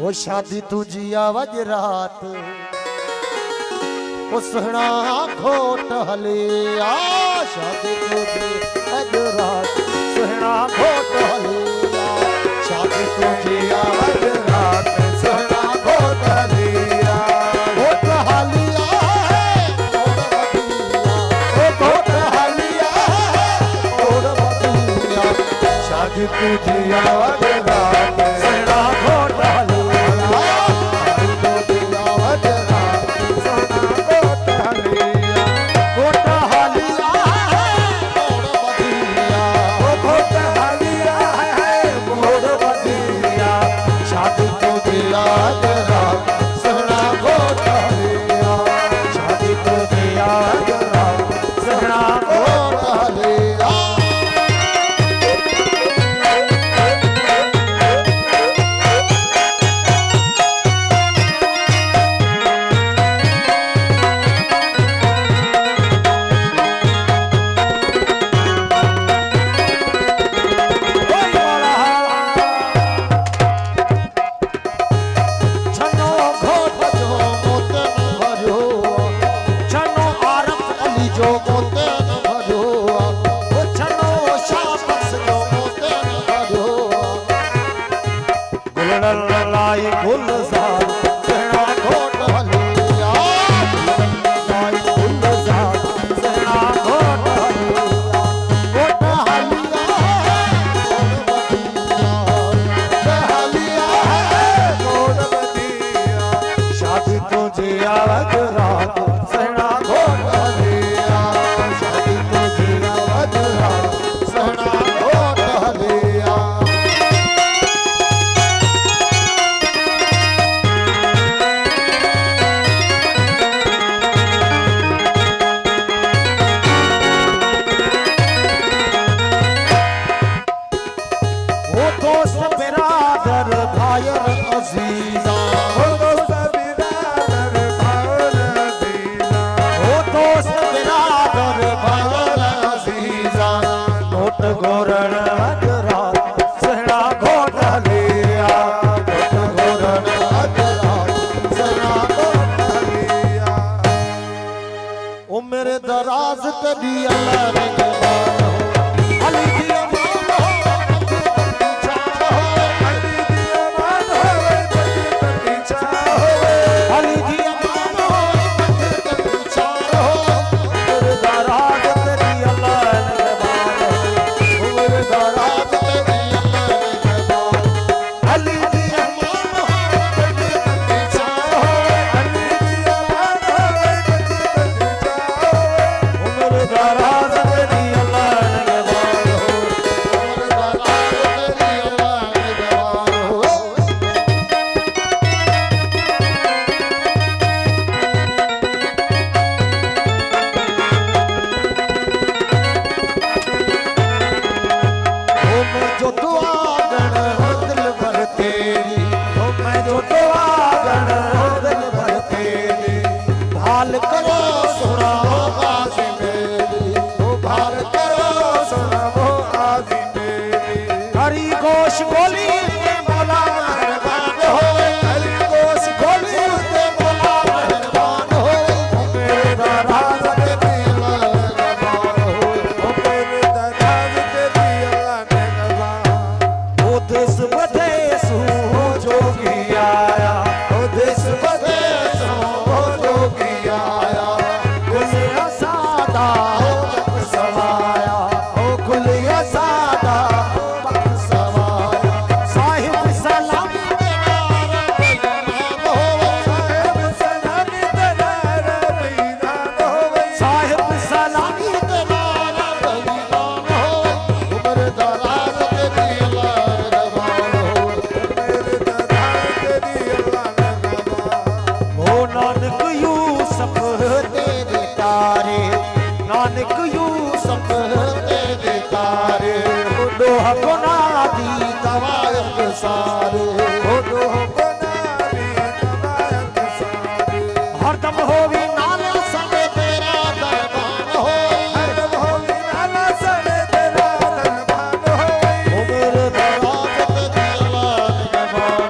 वो शादी तुझी आवज रात वो सुहना घोट हले आ शादी तुझी आवज रात सुहना घोट हले आ शादी तुझी आवज रात सुहना घोट हले आ घोट हलिया है घोट बदिया घोट बदिया शादी तुझी आवज रात सुहना घोट हले दराज कदी अल्लाह ने अली दिया मान हो अली दिया मान हो अली दिया मान हो मेरे दराज कदी अल्लाह ने मेरे दराज कदी अल्लाह ने अली दिया मान हो अली दिया मान हो दराज तेरी अल्लाह ने गवार हो दराज तेरी अल्लाह ने गवार हो मैं जो दुआ गण हो दिल भर तेरी मैं जो दुआ गण हो दिल भर तेरी भाल करो सुना गाजी हरी गोश बोली मौला मेहरबान हो हरी गोश बोली मौला मेहरबान हो मेरे दराज तेरी अल्लाह ने गवार हो मेरे दराज तेरी अल्लाह ने गवार ओ देश बदेश हो जोगी आया ओ देश बदेश हो जोगी आया कुल सादा हो सवाया ओ कुल सादा नानक यूसुफ तेरे तारे दोह गुनादी तवायत सारे दोह गुनादी तवायत सारे हरदम होवी नाला सने तेरा दरबान हो हरदम होवी नाला सने तेरा दरबान हो मेरे दराज तेरी अल्लाह ने गवार